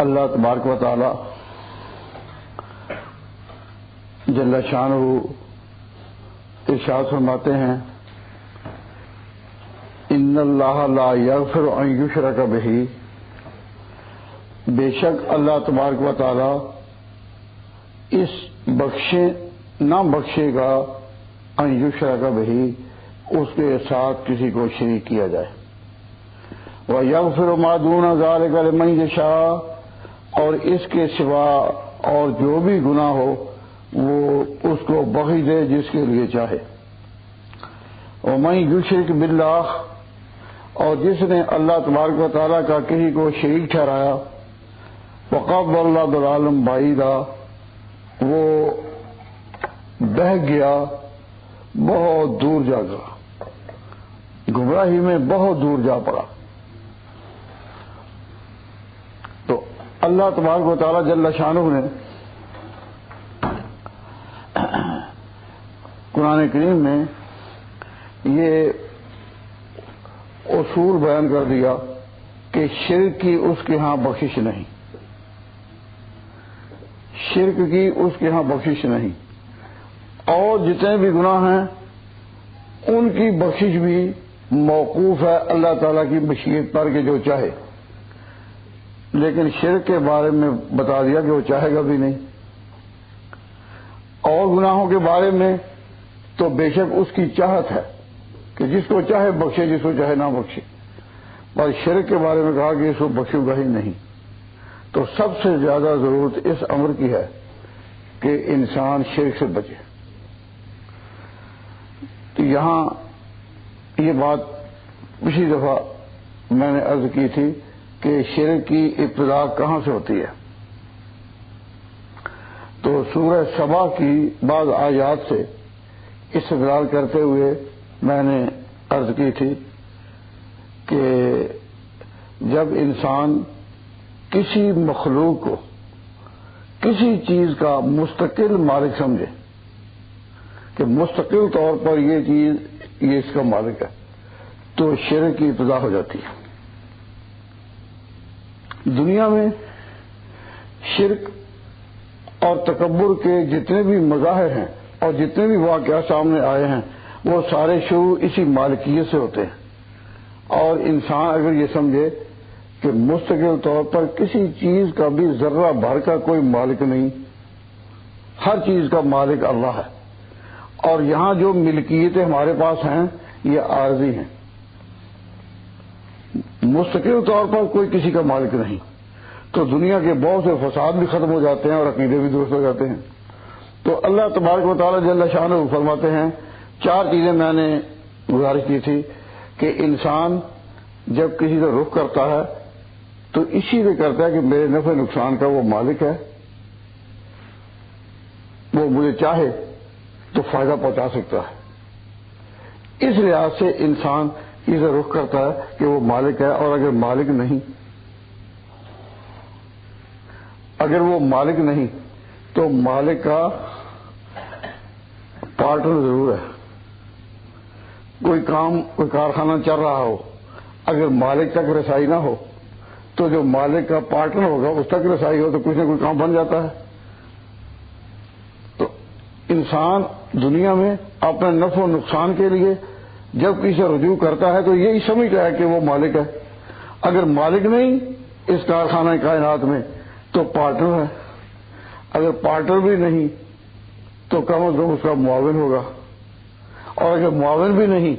اللہ تبارک و تعالی جل شانہ ارشاد فرماتے ہیں ان اللہ لا یغفر ان یشرک بہ، بے شک اللہ تبارک و تعالی اس نہ بخشے گا ان یشرک بہ، اس کے ساتھ کسی کو شریک کیا جائے، وَيَغْفِرُ مَا دُونَ ذَلِكَ لِمَن يَشَاءُ، اور اس کے سوا اور جو بھی گناہ ہو وہ اس کو بخش دے جس کے لیے چاہے، وَمَن يُشْرِكْ بِاللَّهِ، اور جس نے اللہ تبارک و تعالیٰ کا کسی کو شریک ٹھہرایا، فَقَدْ ضَلَّ ضَلَالًا بَعِيدًا، وہ بہہ گیا، بہت دور جا گیا، گمراہی میں بہت دور جا پڑا۔ تو اللہ تبارک و تعالیٰ جل شانہ نے قرآن کریم میں یہ اصول بیان کر دیا کہ شرک کی اس کے ہاں بخشش نہیں، شرک کی اس کے ہاں بخشش نہیں، اور جتنے بھی گناہ ہیں ان کی بخشش بھی موقوف ہے اللہ تعالیٰ کی مشیت پر کہ جو چاہے، لیکن شرک کے بارے میں بتا دیا کہ وہ چاہے گا بھی نہیں، اور گناہوں کے بارے میں تو بے شک اس کی چاہت ہے کہ جس کو چاہے بخشے، جس کو چاہے نہ بخشے، اور شرک کے بارے میں کہا کہ اس کو بخشوں گا ہی نہیں۔ تو سب سے زیادہ ضرورت اس امر کی ہے کہ انسان شرک سے بچے۔ تو یہاں یہ بات پچھلی دفعہ میں نے عرض کی تھی کہ شرک کی ابتدا کہاں سے ہوتی ہے، تو سورہ سبا کی بعض آیات سے استدلال کرتے ہوئے میں نے عرض کی تھی کہ جب انسان کسی مخلوق کو کسی چیز کا مستقل مالک سمجھے کہ مستقل طور پر یہ چیز یہ اس کا مالک ہے، تو شرک کی ابتدا ہو جاتی ہے۔ دنیا میں شرک اور تکبر کے جتنے بھی مظاہر ہیں اور جتنے بھی واقعات سامنے آئے ہیں وہ سارے شروع اسی مالکیت سے ہوتے ہیں، اور انسان اگر یہ سمجھے کہ مستقل طور پر کسی چیز کا بھی ذرہ بھر کا کوئی مالک نہیں، ہر چیز کا مالک اللہ ہے، اور یہاں جو ملکیتیں ہمارے پاس ہیں یہ عارضی ہیں، مستقل طور پر کوئی کسی کا مالک نہیں، تو دنیا کے بہت سے فساد بھی ختم ہو جاتے ہیں اور عقیدے بھی درست ہو جاتے ہیں۔ تو اللہ تبارک و تعالیٰ جل شانہ فرماتے ہیں، چار چیزیں میں نے گزارش کی تھی کہ انسان جب کسی سے رخ کرتا ہے تو اسی لیے کرتا ہے کہ میرے نفع نقصان کا وہ مالک ہے، وہ مجھے چاہے تو فائدہ پہنچا سکتا ہے، اس لحاظ سے انسان اسے رخ کرتا ہے کہ وہ مالک ہے، اور اگر وہ مالک نہیں تو مالک کا پارٹنر ضرور ہے۔ کوئی کارخانہ چل رہا ہو، اگر مالک تک رسائی نہ ہو تو جو مالک کا پارٹنر ہوگا اس تک رسائی ہو تو کچھ نہ کچھ کام بن جاتا ہے۔ تو انسان دنیا میں اپنے نفع و نقصان کے لیے جب کسی سے رجوع کرتا ہے تو یہی سمجھتا ہے کہ وہ مالک ہے، اگر مالک نہیں اس کارخانہ کائنات میں تو پارٹنر ہے، اگر پارٹنر بھی نہیں تو کم از کم اس کا معاون ہوگا، اور اگر معاون بھی نہیں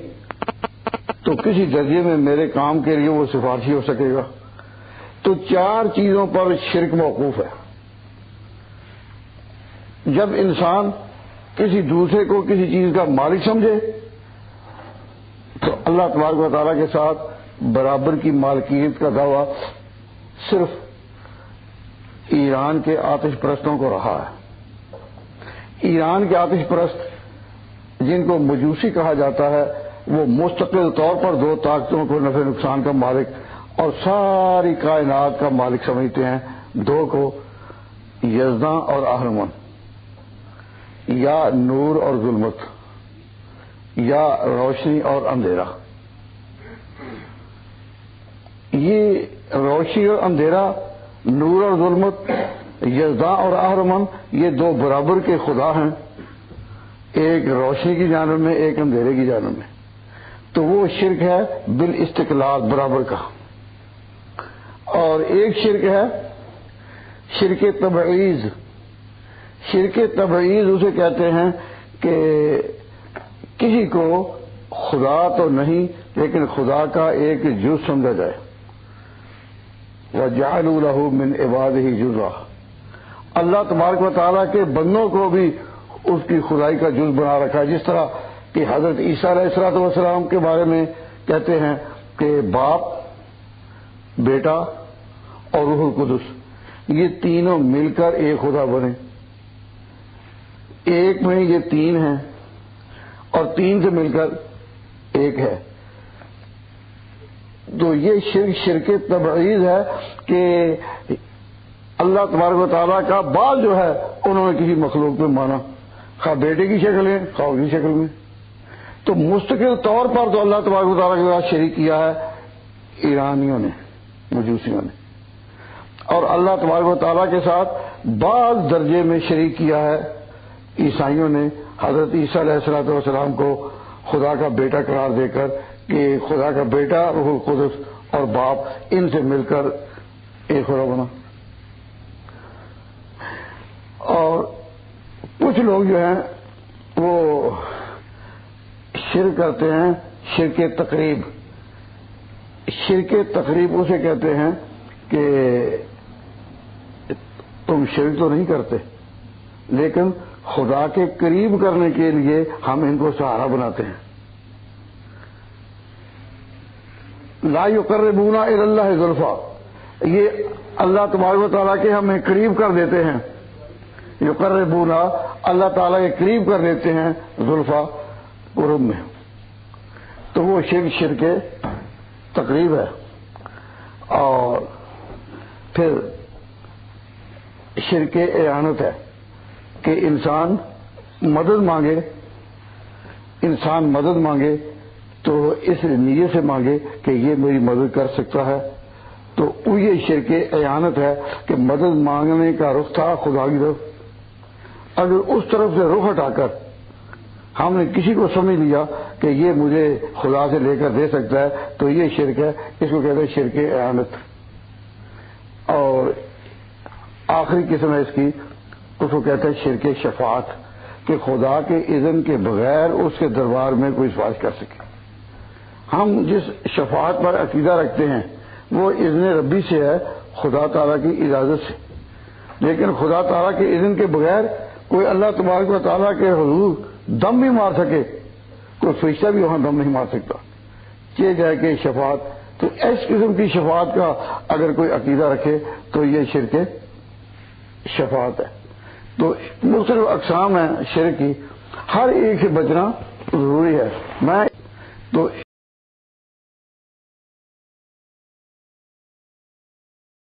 تو کسی درجے میں میرے کام کے لیے وہ سفارشی ہو سکے گا۔ تو چار چیزوں پر شرک موقوف ہے۔ جب انسان کسی دوسرے کو کسی چیز کا مالک سمجھے تو اللہ تبارک و تعالیٰ کے ساتھ برابر کی مالکیت کا دعویٰ صرف ایران کے آتش پرستوں کو رہا ہے۔ ایران کے آتش پرست جن کو مجوسی کہا جاتا ہے وہ مستقل طور پر دو طاقتوں کو نفع نقصان کا مالک اور ساری کائنات کا مالک سمجھتے ہیں، دو کو، یزداں اور اہرمن، یا نور اور ظلمت، یا روشنی اور اندھیرا۔ یہ روشنی اور اندھیرا نور اور ظلمت، یزداں اور اہرمن، یہ دو برابر کے خدا ہیں، ایک روشنی کی جانب میں، ایک اندھیرے کی جانب میں. تو وہ شرک ہے بالاستقلال، برابر کا. اور ایک شرک ہے شرک تبعیض. شرک تبعیض اسے کہتے ہیں کہ کسی کو خدا تو نہیں لیکن خدا کا ایک جز سمجھا جائے. وَجَعَلُوا لَهُ مِنْ عِبَادِهِ جُزْءًا، اللہ تبارک و تعالیٰ کے بندوں کو بھی اس کی خدائی کا جز بنا رکھا ہے. جس طرح کہ حضرت عیسیٰ علیہ السلام کے بارے میں کہتے ہیں کہ باپ، بیٹا اور روح القدس یہ تینوں مل کر ایک خدا بنے. ایک میں یہ تین ہیں اور تین سے مل کر ایک ہے. تو یہ شرک تبعیض ہے کہ اللہ تبارک و تعالیٰ کا بال جو ہے انہوں نے کسی مخلوق میں مانا، خواہ بیٹے کی شکل میں خواہ کی شکل میں. تو مستقل طور پر تو اللہ تبارک و تعالیٰ کے ساتھ شریک کیا ہے ایرانیوں نے، مجوسیوں نے، اور اللہ تبارک و تعالیٰ کے ساتھ بعض درجے میں شریک کیا ہے عیسائیوں نے، حضرت عیسیٰ علیہ السلام کو خدا کا بیٹا قرار دے کر کہ خدا کا بیٹا روح القدس اور باپ ان سے مل کر ایک خدا بنا. اور کچھ لوگ جو ہیں وہ شرک کرتے ہیں شرک تقریب. شرک تقریب اسے کہتے ہیں کہ تم شرک تو نہیں کرتے لیکن خدا کے قریب کرنے کے لیے ہم ان کو سہارا بناتے ہیں. لا یقربون الی اللہ زلفیٰ، یہ اللہ تبارک و تعالیٰ کے ہمیں قریب کر دیتے ہیں. یقربون، اللہ تعالیٰ کے قریب کر دیتے ہیں زلفیٰ قرب میں. تو وہ شرک تقریب ہے. اور پھر شرک اعانت ہے کہ انسان مدد مانگے تو اس نیت سے مانگے کہ یہ میری مدد کر سکتا ہے. تو یہ شرک اعانت ہے کہ مدد مانگنے کا رخ تھا خدا کی طرف، اگر اس طرف سے رخ ہٹا کر ہم نے کسی کو سمجھ لیا کہ یہ مجھے خدا سے لے کر دے سکتا ہے تو یہ شرک ہے. اس کو کہتے ہیں شرک اعانت. اور آخری قسم ہے اس کی، اس کو کہتے ہیں شرک شفاعت، کہ خدا کے اذن کے بغیر اس کے دربار میں کوئی سفارش کر سکے. ہم جس شفاعت پر عقیدہ رکھتے ہیں وہ اذن ربی سے ہے، خدا تعالیٰ کی اجازت سے، لیکن خدا تعالیٰ کے اذن کے بغیر کوئی اللہ تبارک و تعالیٰ کے حضور دم بھی مار سکے، کوئی فرشتہ بھی وہاں دم نہیں مار سکتا، یہ جائے کہ شفاعت. تو اس قسم کی شفاعت کا اگر کوئی عقیدہ رکھے تو یہ شرک شفاعت ہے. تو مختلف اقسام ہیں شرک کی، ہر ایک سے بچنا ضروری ہے. تو